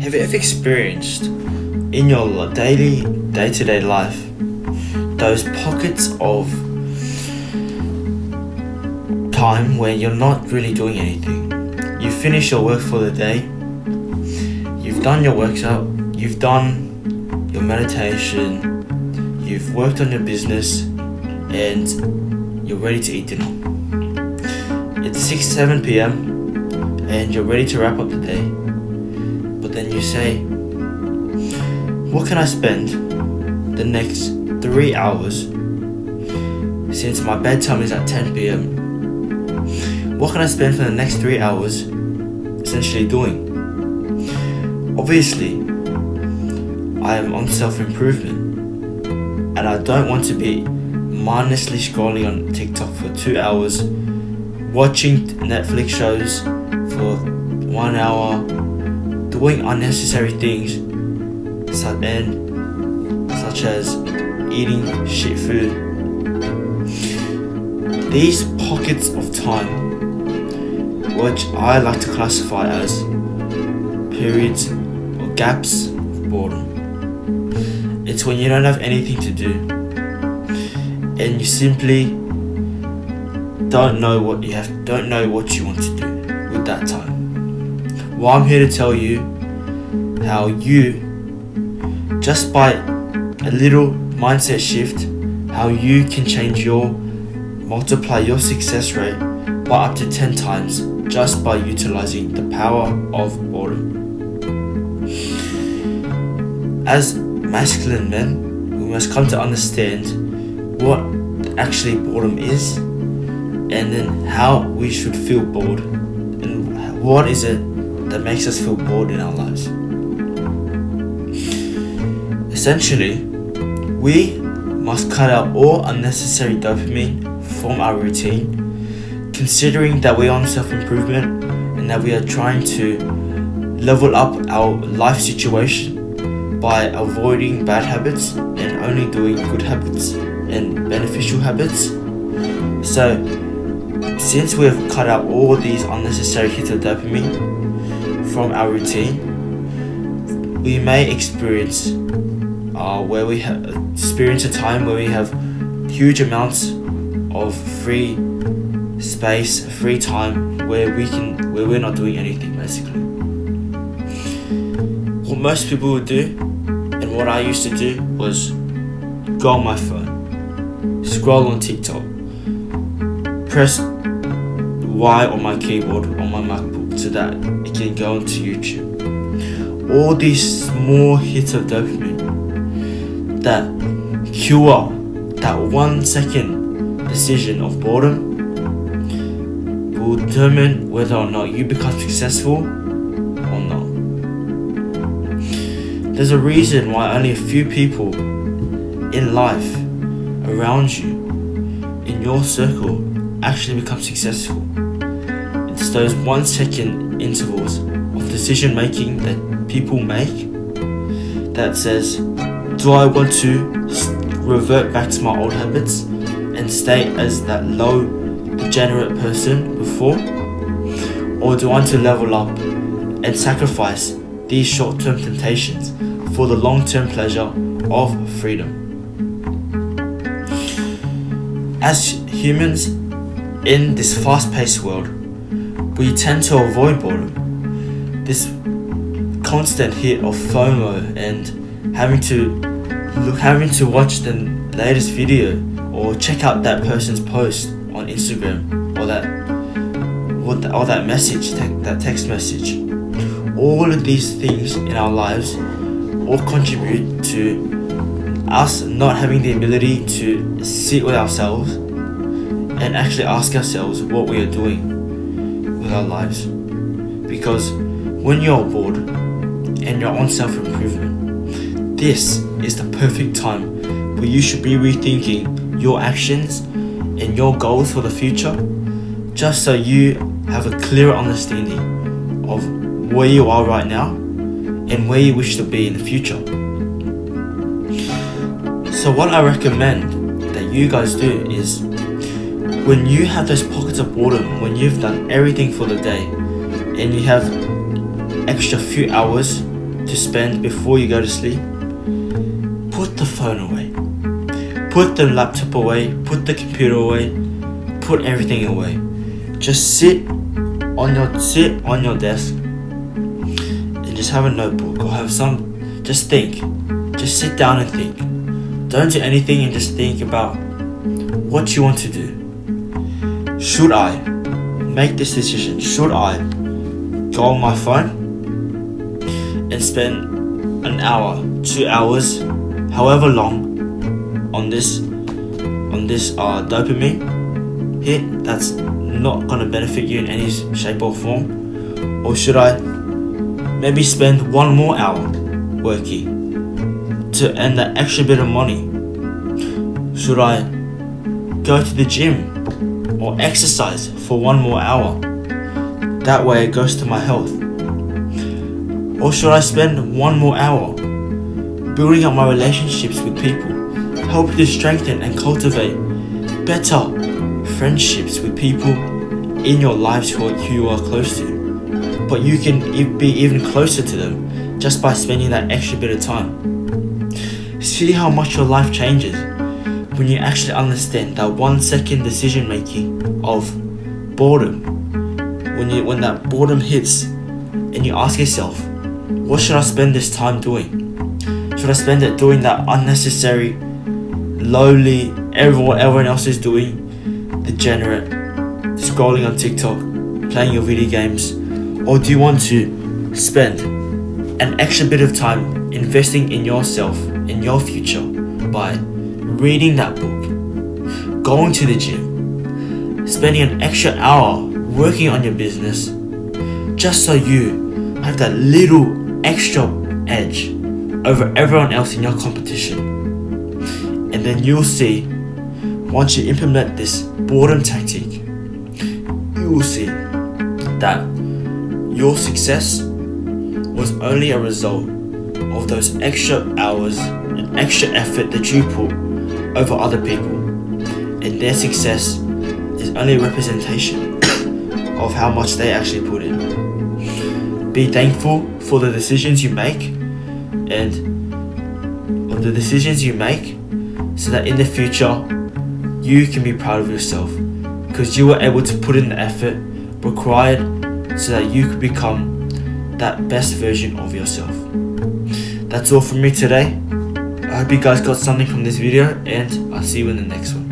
Have you ever experienced in your daily, day-to-day life those pockets of time where you're not really doing anything? You finish your work for the day, you've done your workout, you've done your meditation, you've worked on your business, and you're ready to eat dinner. It's 6-7 p.m. and you're ready to wrap up the day. But then you say, what can I spend the next 3 hours, since my bedtime is at 10 p.m? What can I spend for the next 3 hours essentially doing? Obviously, I am on self-improvement, and I don't want to be mindlessly scrolling on TikTok for 2 hours, watching Netflix shows for 1 hour, doing unnecessary things such as eating shit food. These pockets of time, which I like to classify as periods or gaps of boredom. It's when you don't have anything to do and you simply don't know what you want to do with that time. Well, I'm here to tell you how you, just by a little mindset shift, how you can multiply your success rate by up to 10 times just by utilizing the power of boredom. As masculine men, we must come to understand what actually boredom is, and then how we should feel bored, and what is it that makes us feel bored in our lives. Essentially, we must cut out all unnecessary dopamine from our routine, considering that we're on self-improvement and that we are trying to level up our life situation by avoiding bad habits and only doing good habits and beneficial habits. So, since we have cut out all these unnecessary hits of dopamine from our routine, we may experience a time where we have huge amounts of free space, free time, where we're not doing anything basically. What most people would do, and what I used to do, was go on my phone, scroll on TikTok, press Y on my keyboard on my MacBook so that it can go onto YouTube. All these small hits of dopamine that cure that 1 second decision of boredom will determine whether or not you become successful or not. There's a reason why only a few people in life around you, in your circle, actually become successful. It's those 1 second intervals of decision making that people make that says, do I want to revert back to my old habits and stay as that low, degenerate person before? Or do I want to level up and sacrifice these short-term temptations for the long-term pleasure of freedom? As humans in this fast-paced world, we tend to avoid boredom. This constant hit of FOMO and having to watch the latest video or check out that person's post on Instagram or that message, that text message. All of these things in our lives all contribute to us not having the ability to sit with ourselves and actually ask ourselves what we are doing with our lives. Because when you're bored and you're on self-improvement, this is the perfect time where you should be rethinking your actions and your goals for the future, just so you have a clearer understanding of where you are right now and where you wish to be in the future. So what I recommend that you guys do is, when you have those pockets of boredom, when you've done everything for the day and you have extra few hours to spend before you go to sleep, put the phone away. Put the laptop away, put the computer away, put everything away. Just sit on your desk and just have a notebook or just think. Just sit down and think. Don't do anything and just think about what you want to do. Should I make this decision? Should I go on my phone and spend an hour, 2 hours, however long on this dopamine hit that's not gonna benefit you in any shape or form? Or should I maybe spend 1 more hour working to earn that extra bit of money? Should I go to the gym or exercise for 1 more hour? That way it goes to my health. Or should I spend 1 more hour building up my relationships with people, helping to strengthen and cultivate better friendships with people in your lives who you are close to? But you can be even closer to them just by spending that extra bit of time. See how much your life changes when you actually understand that 1 second decision making of boredom. When that boredom hits and you ask yourself, what should I spend this time doing? Should I spend it doing that unnecessary, lowly, everyone else is doing, degenerate, scrolling on TikTok, playing your video games? Or do you want to spend an extra bit of time investing in yourself, in your future, by reading that book, going to the gym, spending an extra hour working on your business, just so you have that little extra edge over everyone else in your competition? And then you'll see, once you implement this boredom tactic, you will see that your success was only a result of those extra hours and extra effort that you put over other people, and their success is only a representation of how much they actually put in. Be thankful for the decisions you make so that in the future you can be proud of yourself, because you were able to put in the effort required so that you could become that best version of yourself. That's all from me today. I hope you guys got something from this video, and I'll see you in the next one.